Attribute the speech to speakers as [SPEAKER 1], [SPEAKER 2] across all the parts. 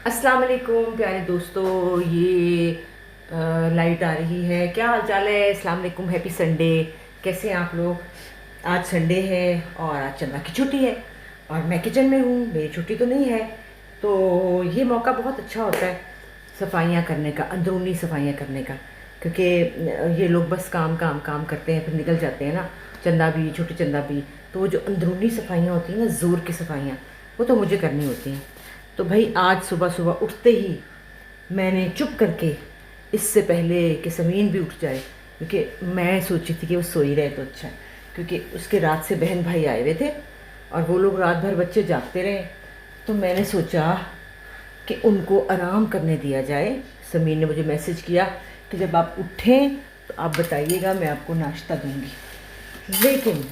[SPEAKER 1] अस्सलाम वालेकुम प्यारे दोस्तों। लाइट आ रही है। क्या हाल चाल है? अस्सलाम वालेकुम, हैप्पी संडे। कैसे हैं आप लोग? आज संडे है और आज चंदा की छुट्टी है और मैं किचन में हूँ। मेरी छुट्टी तो नहीं है, तो ये मौका बहुत अच्छा होता है सफाइयाँ करने का, अंदरूनी सफाइयाँ करने का। क्योंकि ये लोग बस काम काम काम करते हैं, फिर निकल जाते हैं ना, चंदा भी, छोटी चंदा भी। तो वो जो अंदरूनी सफाइयाँ होती हैं ना, ज़ोर की सफाइयाँ, वो तो मुझे करनी होती हैं। तो भाई आज सुबह सुबह उठते ही मैंने चुप करके, इससे पहले कि समीन भी उठ जाए, क्योंकि मैं सोची थी कि वो सोई रहे तो अच्छा है, क्योंकि उसके रात से बहन भाई आए हुए थे और वो लोग रात भर बच्चे जागते रहे। तो मैंने सोचा कि उनको आराम करने दिया जाए। समीन ने मुझे मैसेज किया कि जब आप उठें तो आप बताइएगा, मैं आपको नाश्ता दूंगी। लेकिन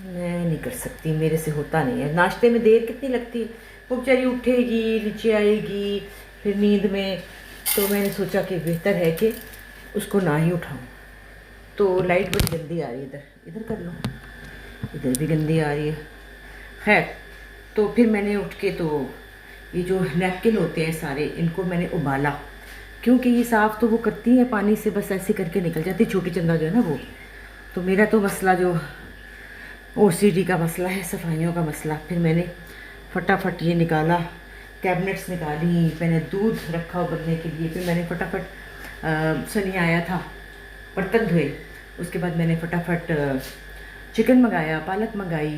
[SPEAKER 1] मैं नहीं कर सकती, मेरे से होता नहीं है। नाश्ते में देर कितनी लगती है, वो बेचारी उठेगी, नीचे आएगी, फिर नींद में। तो मैंने सोचा कि बेहतर है कि उसको ना ही उठाऊं। तो लाइट बड़ी गंदी आ रही है, इधर इधर कर लो, इधर भी गंदी आ रही है। खैर, तो फिर मैंने उठ के, तो ये जो नैपकिन होते हैं सारे, इनको मैंने उबाला, क्योंकि ये साफ़ तो वो करती हैं पानी से, बस ऐसे करके निकल जाती है छोटी चंदा जो है ना वो। तो मेरा तो मसला जो ओसीडी का मसला है, सफाइयों का मसला। फिर मैंने फटाफट ये निकाला, कैबिनेट्स निकाली, मैंने दूध रखा उबलने के लिए। फिर मैंने फटाफट, सनी आया था, बर्तन धोए। उसके बाद मैंने फटाफट चिकन मंगाया, पालक मंगाई,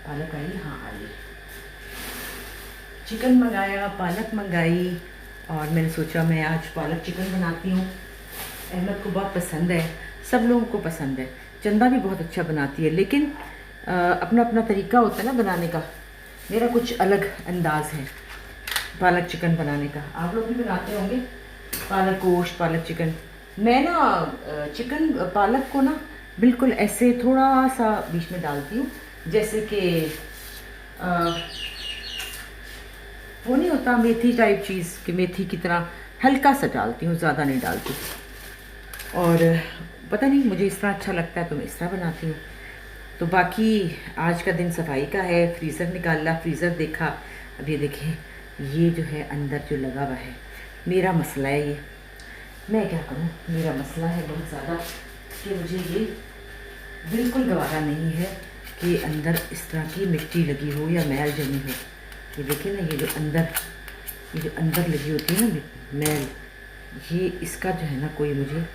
[SPEAKER 1] पालक आई, हाँ आई, चिकन मंगाया, पालक मंगाई। और मैंने सोचा मैं आज पालक चिकन बनाती हूँ। अहमद को बहुत पसंद है, सब लोगों को पसंद है। चंदा भी बहुत अच्छा बनाती है, लेकिन अपना अपना तरीका होता है ना बनाने का। मेरा कुछ अलग अंदाज है पालक चिकन बनाने का। आप लोग भी बनाते होंगे पालक गोश्त, पालक चिकन। मैं ना चिकन पालक को ना बिल्कुल ऐसे थोड़ा सा बीच में डालती हूँ, जैसे कि वो नहीं होता मेथी टाइप चीज़, कि मेथी की तरह हल्का सा डालती हूँ, ज़्यादा नहीं डालती। और पता नहीं, मुझे इस तरह अच्छा लगता है तो मैं इस तरह बनाती हूँ। तो बाकी आज का दिन सफाई का है। फ्रीज़र निकाला, फ्रीज़र देखा, अब ये देखें, ये जो है अंदर जो लगा हुआ है, मेरा मसला है ये। मैं क्या करूँ, मेरा मसला है बहुत ज़्यादा, कि मुझे ये बिल्कुल गवारा नहीं है कि अंदर इस तरह की मिट्टी लगी हो या मैल जमी हो। ये देखिए ना, ये जो अंदर लगी होती है ना मैल, ये इसका जो है ना, कोई मुझे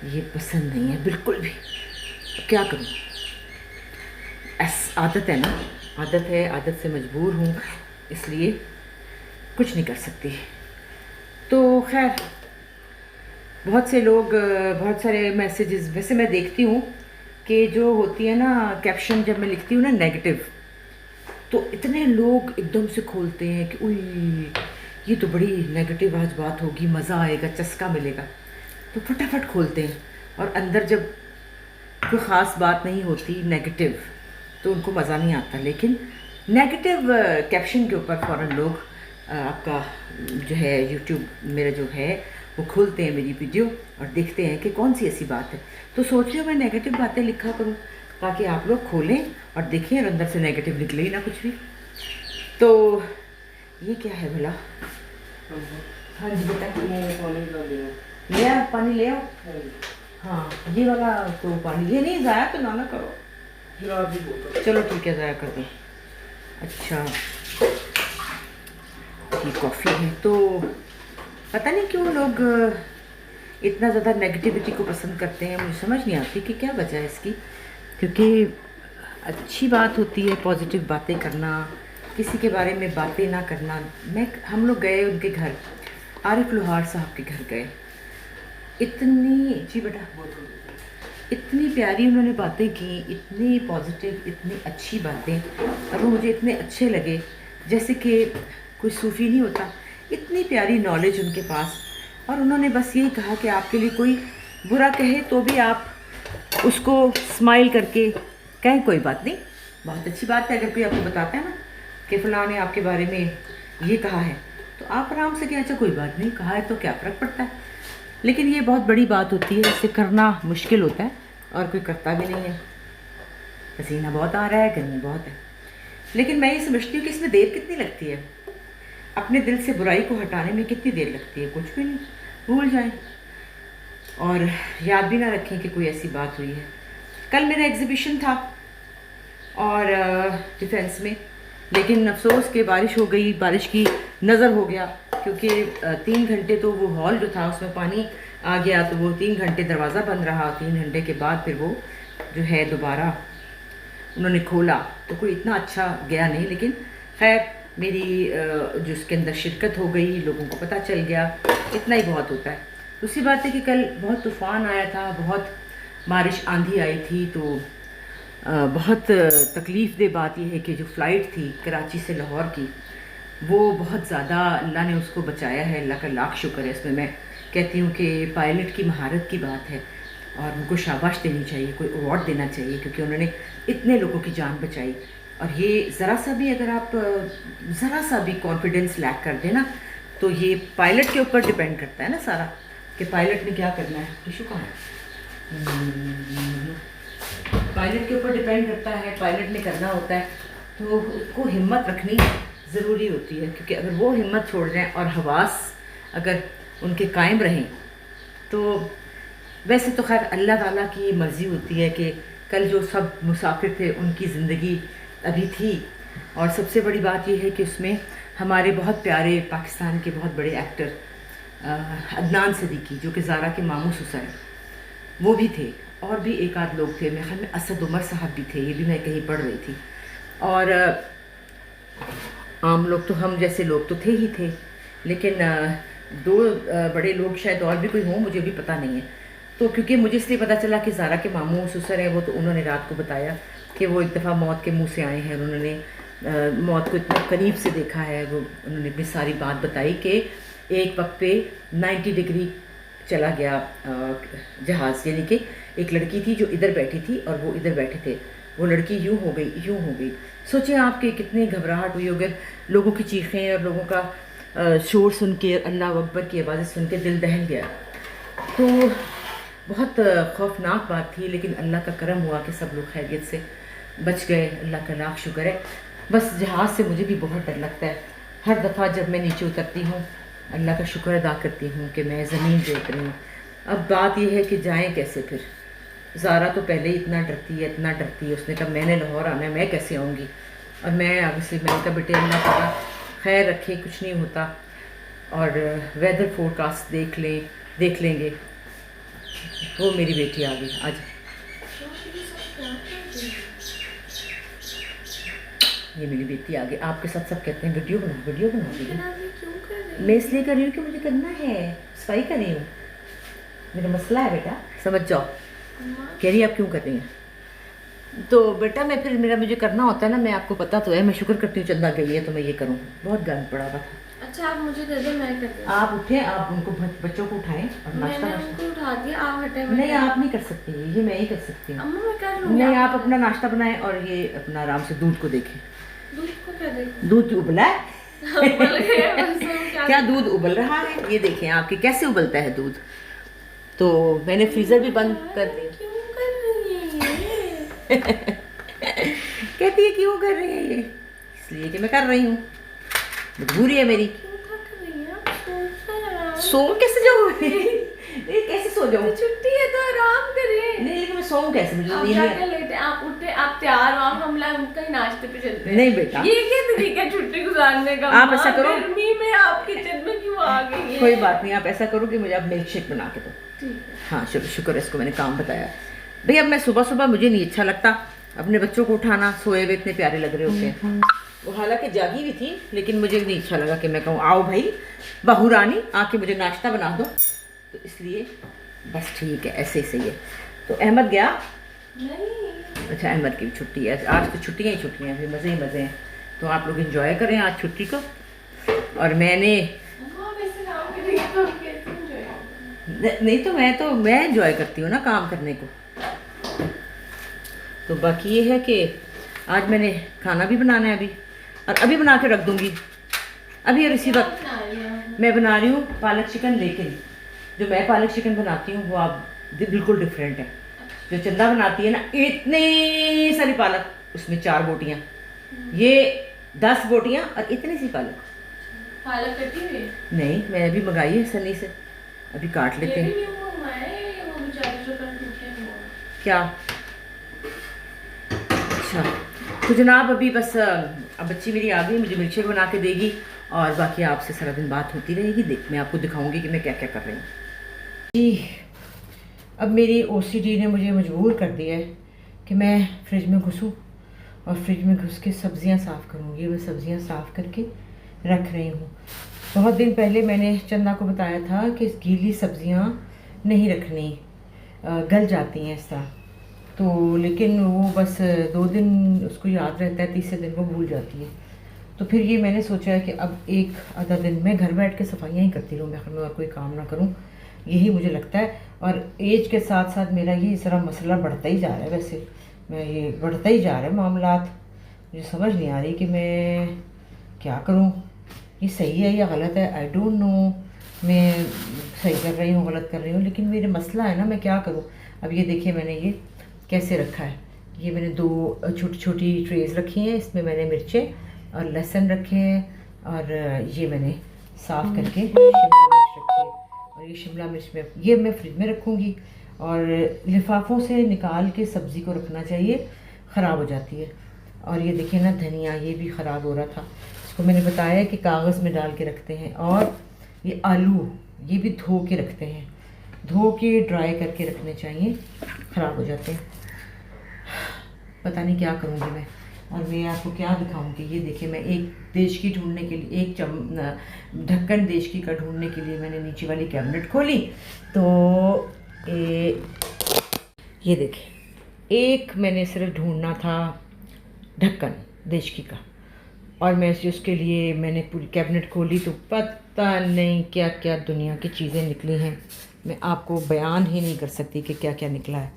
[SPEAKER 1] ये पसंद नहीं है बिल्कुल भी। क्या करूँ, आदत है ना, आदत है, आदत से मजबूर हूँ, इसलिए कुछ नहीं कर सकती। तो खैर, बहुत से लोग, बहुत सारे मैसेजेस वैसे मैं देखती हूँ कि जो होती है ना कैप्शन, जब मैं लिखती हूँ ना नेगेटिव, तो इतने लोग एकदम से खोलते हैं कि उई, ये तो बड़ी नेगेटिव आज बात होगी, मज़ा आएगा, चस्का मिलेगा। तो फटाफट खोलते हैं, और अंदर जब कोई ख़ास बात नहीं होती नेगेटिव, तो उनको मज़ा नहीं आता। लेकिन नेगेटिव कैप्शन के ऊपर फ़ौरन लोग आपका जो है यूट्यूब मेरा जो है वो खोलते हैं मेरी वीडियो और देखते हैं कि कौन सी ऐसी बात है। तो सोच रही हूँ मैं नेगेटिव बातें लिखा करूँ, ताकि आप लोग खोलें और देखें और अंदर से नेगेटिव निकले ही ना कुछ भी। तो ये क्या है भला? हाँ जी बेटा, ले आओ पानी, ले आओ। हाँ, ये वाला तो पानी, ये नहीं, ज़ाया तो ना करो। चलो ठीक है, ज़ाया कर दो। अच्छा, ये कॉफ़ी है। तो पता नहीं क्यों लोग इतना ज़्यादा नेगेटिविटी को पसंद करते हैं, मुझे समझ नहीं आती कि क्या वजह है इसकी। क्योंकि अच्छी बात होती है पॉजिटिव बातें करना, किसी के बारे में बातें ना करना। हम लोग गए उनके घर, आरिफ लोहार साहब के घर गए, इतनी, जी बेटा, इतनी प्यारी उन्होंने बातें की, इतनी पॉजिटिव, इतनी अच्छी बातें, और वो मुझे इतने अच्छे लगे, जैसे कि कोई सूफ़ी नहीं होता। इतनी प्यारी नॉलेज उनके पास। और उन्होंने बस यही कहा कि आपके लिए कोई बुरा कहे तो भी आप उसको स्माइल करके कहें, कोई बात नहीं, बहुत अच्छी बात है। अगर कोई आपको बताता है ना कि फ़लाँ ने आपके बारे में ये कहा है, तो आप आराम से कहें, अच्छा कोई बात नहीं, कहा है तो क्या फ़र्क पड़ता है। लेकिन ये बहुत बड़ी बात होती है, इसे करना मुश्किल होता है और कोई करता भी नहीं है। पसीना बहुत आ रहा है, गर्मी बहुत है। लेकिन मैं ये समझती हूँ कि इसमें देर कितनी लगती है। अपने दिल से बुराई को हटाने में कितनी देर लगती है, कुछ भी नहीं, भूल जाएं और याद भी ना रखें कि कोई ऐसी बात हुई है। कल मेरा एग्ज़िबिशन था और डिफेंस में, लेकिन अफसोस कि बारिश हो गई, बारिश की नज़र हो गया, क्योंकि 3 घंटे तो वो हॉल जो था उसमें पानी आ गया, तो वो 3 घंटे दरवाज़ा बंद रहा। 3 घंटे के बाद फिर वो जो है दोबारा उन्होंने खोला, तो कोई इतना अच्छा गया नहीं, लेकिन खैर मेरी जो उसके अंदर शिरकत हो गई, लोगों को पता चल गया, इतना ही बहुत होता है। दूसरी बात है कि कल बहुत तूफ़ान आया था, बहुत बारिश आंधी आई थी, तो बहुत तकलीफ़ दे बात यह है कि जो फ़्लाइट थी कराची से लाहौर की, वो बहुत ज़्यादा अल्लाह ने उसको बचाया है, अल्लाह का लाख शुक्र है। इसमें मैं कहती हूँ कि पायलट की महारत की बात है और उनको शाबाश देनी चाहिए, कोई अवार्ड देना चाहिए, क्योंकि उन्होंने इतने लोगों की जान बचाई। और ये ज़रा सा भी अगर आप ज़रा सा भी कॉन्फिडेंस लैक कर देना, तो ये पायलट के ऊपर डिपेंड करता है ना सारा, कि पायलट ने क्या करना है। टिशू कहाँ है? पायलट के ऊपर डिपेंड करता है, पायलट ने करना होता है, तो उसको हिम्मत रखनी ज़रूरी होती है, क्योंकि अगर वो हिम्मत छोड़ जाएं और हवास अगर उनके कायम रहें, तो वैसे तो खैर अल्लाह ताला की मर्ज़ी होती है कि कल जो सब मुसाफिर थे उनकी ज़िंदगी अभी थी। और सबसे बड़ी बात यह है कि उसमें हमारे बहुत प्यारे पाकिस्तान के बहुत बड़े एक्टर अदनान सिद्दीकी, जो कि ज़ारा के मामू ससुर हैं, वो भी थे, और भी एक आध लोग थे, मेरे ख्याल में असद उमर साहब भी थे, ये भी मैं कहीं पढ़ रही थी। और आम लोग तो हम जैसे लोग तो थे ही थे, लेकिन दो बड़े लोग शायद और भी कोई हों, मुझे भी पता नहीं है। तो क्योंकि मुझे इसलिए पता चला कि ज़ारा के मामू ससुर हैं वो, तो उन्होंने रात को बताया कि वो एक दफ़ा मौत के मुंह से आए हैं, उन्होंने मौत को इतना करीब से देखा है। वो उन्होंने अपनी सारी बात बताई कि एक वक्त पे 90 डिग्री चला गया जहाज़, यानी कि एक लड़की थी जो इधर बैठी थी और वो इधर बैठे थे, वो लड़की यूँ हो गई, यूँ हो गई। सोचें आपके कितने घबराहट हुई होगी, लोगों की चीखें और लोगों का शोर सुन के, अल्लाह अकबर की आवाज़ें सुन के दिल दहल गया। तो बहुत खौफनाक बात थी, लेकिन अल्लाह का करम हुआ कि सब लोग खैरियत से बच गए, अल्लाह का लाख शुक्र है। बस जहाज़ से मुझे भी बहुत डर लगता है, हर दफ़ा जब मैं नीचे उतरती हूँ अल्लाह का शुक्र अदा करती हूँ कि मैं ज़मीन पे उतरी हूँ। अब बात यह है कि जाएं कैसे फिर। ज़ारा तो पहले ही इतना डरती है, इतना डरती है, उसने कहा मैंने लाहौर आना है, मैं कैसे आऊँगी। और मैं आगे से मैंने कहा बेटे अल्लाह ताला खैर रखे, कुछ नहीं होता, और वेदर फोरकास्ट देख लेंगे। वो मेरी बेटी आ गई आज, ये मेरी बेटी आ गई। आपके साथ सब कहते हैं वीडियो बना मैं इसलिए कर रही हूँ कि मुझे करना है, सफाई कर रही हूँ, मेरा मसला है बेटा, समझ जाओ। कह रही आप क्यों कर रही हैं? तो बेटा मैं फिर मुझे करना होता है ना, मैं आपको पता तो है, मैं शुक्र करती हूँ चंदा गई है तो मैं ये करूँ, बहुत गंद पड़ा हुआ था।
[SPEAKER 2] अच्छा आप मुझे दे दो, मैं कर दूँ।
[SPEAKER 1] आप उठे, आप उनको बच्चों को उठाएं और नाश्ता
[SPEAKER 2] उनको उठा दिया, आप हटे।
[SPEAKER 1] नहीं आप नहीं कर सकती, ये मैं ही कर सकती हूँ।
[SPEAKER 2] अम्मा मैं कर लूँगी।
[SPEAKER 1] नहीं आप अपना नाश्ता बनाएं और ये अपना आराम से दूध को देखें।
[SPEAKER 2] दूध को क्या देखें?
[SPEAKER 1] दूध उबला है
[SPEAKER 2] उबल गया बस।
[SPEAKER 1] क्या दूध उबल रहा है, ये देखें आपके कैसे उबलता है दूध। तो मैंने फ्रीजर भी बंद कर दिया।
[SPEAKER 2] क्यों कर रही है
[SPEAKER 1] कहती है क्यों कर रही है ये, इसलिए कि मैं कर रही हूँ, मजबूरी है मेरी। सो कैसे जाऊँ ये कैसे सो जाऊँ?
[SPEAKER 2] छुट्टी है तो आराम करें।
[SPEAKER 1] नहीं लेकिन मैं सोऊं कैसे, मुझे
[SPEAKER 2] आप
[SPEAKER 1] नींद
[SPEAKER 2] जाके लेटे, आप उठे, आप तैयार हो, हम लोग कहीं नाश्ते पे चलते हैं।
[SPEAKER 1] नहीं बेटा,
[SPEAKER 2] ये क्या तरीका है छुट्टी गुजारने का?
[SPEAKER 1] आप ऐसा करो,
[SPEAKER 2] गर्मी में आप किचन में क्यों आ गई है?
[SPEAKER 1] कोई बात नहीं, आप ऐसा करो कि मुझे आप मिल्क शेक बना के दो।
[SPEAKER 2] ठीक है।
[SPEAKER 1] हाँ चलो शुक्र है, इसको मैंने काम बताया। भैया अब मैं सुबह मुझे नहीं अच्छा लगता अपने बच्चों को उठाना, सोए हुए इतने प्यारे लग रहे होते हैं। वो हालांकि जागी भी थी, लेकिन मुझे नहीं अच्छा लगा कि मैं कहूँ आओ भाई बहू रानी आके मुझे नाश्ता बना दो, तो इसलिए बस ठीक है, ऐसे ही सही है। तो अहमद गया?
[SPEAKER 2] नहीं।
[SPEAKER 1] अच्छा अहमद की भी छुट्टी है आज, तो छुट्टियाँ ही छुट्टियाँ हैं, मज़े ही मज़े हैं। तो आप लोग इंजॉय करें आज छुट्टी को। और मैंने नहीं तो मैं इंजॉय करती हूँ ना काम करने को। तो बाकी ये है कि आज मैंने खाना भी बनाना है अभी, और अभी बना के रख दूँगी अभी। और इसी वक्त मैं बना रही हूँ पालक चिकन, लेकिन जो मैं पालक चिकन बनाती हूँ वो आप बिल्कुल डिफरेंट है। जो चंदा बनाती है ना, इतनी सारी पालक, उसमें 4 बोटियाँ, ये 10 बोटियाँ और इतनी सी पालक।
[SPEAKER 2] खाला कटी हुई है?
[SPEAKER 1] नहीं, मैंने अभी मंगाई है सनी से, अभी काट लेते
[SPEAKER 2] ये
[SPEAKER 1] हैं।
[SPEAKER 2] भी न्यू मंगवाया है या वो बेचारे जो कल टूटे हुए हैं?
[SPEAKER 1] क्या? अच्छा, तो जनाब अभी बस अब बच्ची मेरी आ गई, मुझे मिल्कशेक बना के देगी और बाकी आपसे सारा दिन बात होती रहेगी। मैं आपको दिखाऊंगी कि मैं क्या क्या कर रही हूँ जी। अब मेरी ओसीडी ने मुझे मजबूर कर दिया है कि मैं फ्रिज में घुसूँ और फ्रिज में घुस के सब्ज़ियाँ साफ़ करूँगी। मैं सब्ज़ियाँ साफ़ करके रख रही हूँ। बहुत दिन पहले मैंने चंदा को बताया था कि गीली सब्ज़ियाँ नहीं रखनी, गल जाती हैं इस तरह। तो लेकिन वो बस 2 दिन उसको याद रहता है, तीसरे दिन वो भूल जाती है। तो फिर ये मैंने सोचा है कि अब एक आधा दिन मैं घर बैठ के सफाइयाँ ही करती रहूँ, मैं और कोई काम ना करूँ, यही मुझे लगता है। और एज के साथ साथ मेरा ये ज़रा मसला बढ़ता ही जा रहा है। वैसे मैं ये बढ़ता ही जा रहा है मामलात, मुझे समझ नहीं आ रही कि मैं क्या करूँ, ये सही है या गलत है। आई डोंट नो मैं सही कर रही हूँ गलत कर रही हूँ, लेकिन मेरे मसला है ना, मैं क्या करूँ। अब ये देखिए मैंने ये कैसे रखा है, ये मैंने 2 छोटी छोटी ट्रेज़ रखी हैं, इसमें मैंने मिर्चें और लहसुन रखे हैं और ये मैंने साफ़ करके शिमला मिर्च रखी है। और ये शिमला मिर्च में ये मैं फ्रिज में रखूँगी और लिफाफों से निकाल के सब्ज़ी को रखना चाहिए, ख़राब हो जाती है। और ये देखिए ना धनिया, ये भी ख़राब हो रहा था, इसको मैंने बताया कि कागज़ में डाल के रखते हैं। और ये आलू, ये भी धो के रखते हैं, धो के ड्राई करके रखने चाहिए, ख़राब हो जाते हैं। पता नहीं क्या करूँगी मैं, और मैं आपको क्या दिखाऊंगी। ये देखिए मैं एक देश की ढूंढने के लिए, एक ढक्कन देश की का ढूंढने के लिए मैंने नीचे वाली कैबिनेट खोली, तो ये देखिए एक मैंने सिर्फ ढूंढना था ढक्कन देश की का, और मैं उसके लिए मैंने पूरी कैबिनेट खोली तो पता नहीं क्या क्या दुनिया की चीज़ें निकली हैं। मैं आपको बयान ही नहीं कर सकती कि क्या क्या निकला है।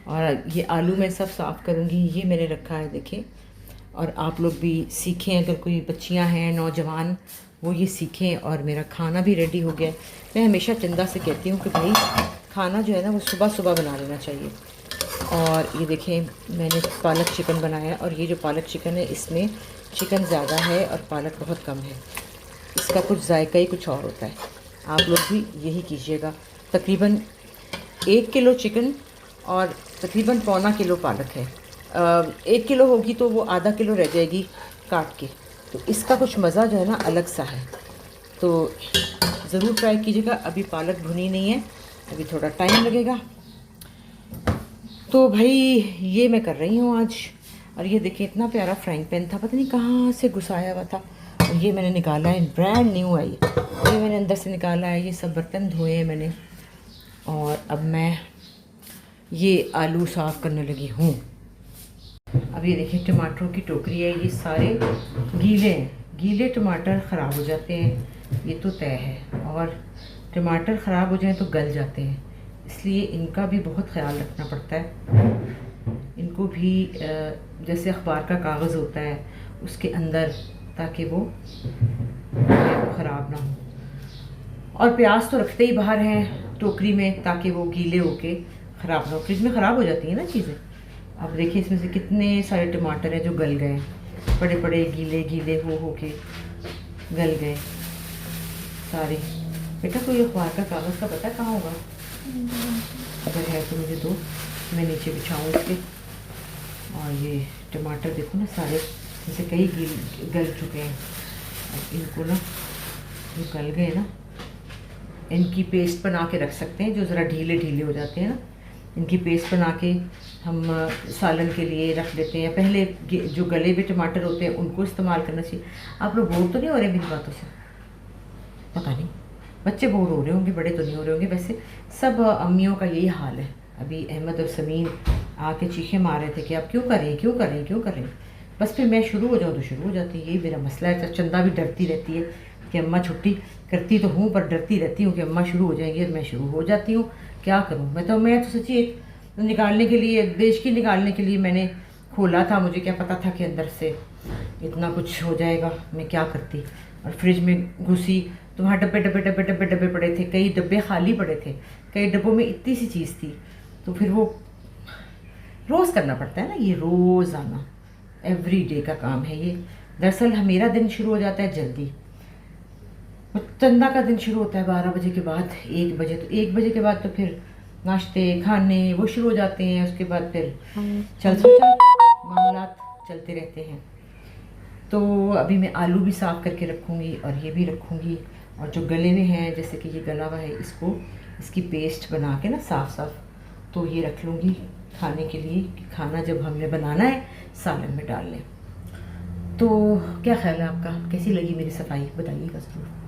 [SPEAKER 1] और ये आलू मैं सब साफ़ करूँगी, ये मैंने रखा है देखिए। और आप लोग भी सीखें, अगर कोई बच्चियां हैं नौजवान वो ये सीखें। और मेरा खाना भी रेडी हो गया है। मैं हमेशा चंदा से कहती हूँ कि भाई खाना जो है ना वो सुबह सुबह बना लेना चाहिए। और ये देखें मैंने पालक चिकन बनाया, और ये जो पालक चिकन है इसमें चिकन ज़्यादा है और पालक बहुत कम है, इसका कुछ जायका ही कुछ और होता है। आप लोग भी यही कीजिएगा। तकरीबन 1 किलो चिकन और तकरीबन 1.25 किलो पालक है। 1 किलो होगी तो वो आधा किलो रह जाएगी काट के, तो इसका कुछ मज़ा जो है ना अलग सा है, तो ज़रूर ट्राई कीजिएगा। अभी पालक भुनी नहीं है, अभी थोड़ा टाइम लगेगा। तो भाई ये मैं कर रही हूँ आज। और ये देखिए इतना प्यारा फ्राइंग पैन था, पता नहीं कहाँ से घुसाया हुआ था, और ये मैंने निकाला है, ब्रांड न्यू आई, ये मैंने अंदर से निकाला है। ये सब बर्तन धोए हैं मैंने, और अब मैं ये आलू साफ़ करने लगी हूँ। अब ये देखिए टमाटरों की टोकरी है, ये सारे गीले हैं, गीले टमाटर ख़राब हो जाते हैं, ये तो तय है। और टमाटर ख़राब हो जाएं तो गल जाते हैं, इसलिए इनका भी बहुत ख्याल रखना पड़ता है। इनको भी जैसे अखबार का कागज़ होता है उसके अंदर, ताकि वो ख़राब ना हो। और प्याज तो रखते ही बाहर हैं टोकरी में ताकि वो गीले होके ख़राब ना हो, फ्रिज में ख़राब हो जाती हैं ना चीज़ें। अब देखिए इसमें से कितने सारे टमाटर हैं जो गल गए, बड़े बड़े गीले गीले हो के गल गए सारे। बेटा कोई अखबार का कागज़ का पता कहाँ होगा, अगर है तो मुझे दो, मैं नीचे बिछाऊँ इसके। और ये टमाटर देखो ना सारे, जैसे कई गल चुके हैं। अब इनको ना जो गल गए ना, इनकी पेस्ट बना के रख सकते हैं, जो ज़रा ढीले ढीले हो जाते हैं ना, इनकी पेस्ट बना के हम सालन के लिए रख देते हैं। पहले जो गले हुए टमाटर होते हैं उनको इस्तेमाल करना चाहिए। आप लोग बोर तो नहीं हो रहे मेरी बातों से? पता नहीं, बच्चे बोर हो रहे होंगे, बड़े तो नहीं हो रहे होंगे। वैसे सब अम्मियों का यही हाल है। अभी अहमद और समीन आके चीखें मार रहे थे कि आप क्यों कर रहे हैं, क्यों कर रहे हैं, क्यों कर रहे हैं। बस फिर मैं शुरू हो जाऊँ तो शुरू हो जाती है, यही मेरा मसला है। चंदा भी डरती रहती है कि अम्मा छुट्टी करती तो हूँ पर डरती रहती हूँ कि अम्मा शुरू हो जाएंगी, और मैं शुरू हो जाती हूँ। क्या करूँ मैं तो सच्ची एक निकालने के लिए, देश की निकालने के लिए मैंने खोला था, मुझे क्या पता था कि अंदर से इतना कुछ हो जाएगा। मैं क्या करती। और फ्रिज में घुसी तो वहाँ डब्बे डब्बे डब्बे डब्बे डब्बे पड़े थे, कई डब्बे खाली पड़े थे, कई डब्बों में इतनी सी चीज़ थी। तो फिर वो रोज़ करना पड़ता है ना, ये रोज़ाना एवरी डे का काम है ये। दरअसल मेरा दिन शुरू हो जाता है जल्दी, चंदा का दिन शुरू होता है 12 बजे के बाद, 1 बजे। तो 1 बजे के बाद तो फिर नाश्ते खाने वो शुरू हो जाते हैं। उसके बाद फिर चल मामलात चलते रहते हैं। तो अभी मैं आलू भी साफ़ करके रखूँगी और ये भी रखूँगी। और जो गले में हैं, जैसे कि ये गला हुआ है, इसकी पेस्ट बना के ना साफ़ तो ये रख लूँगी खाने के लिए, कि खाना जब हमने बनाना है सालन में डाल लें। तो क्या ख्याल है आपका, कैसी लगी मेरी सफाई, बताइएगा ज़रूर।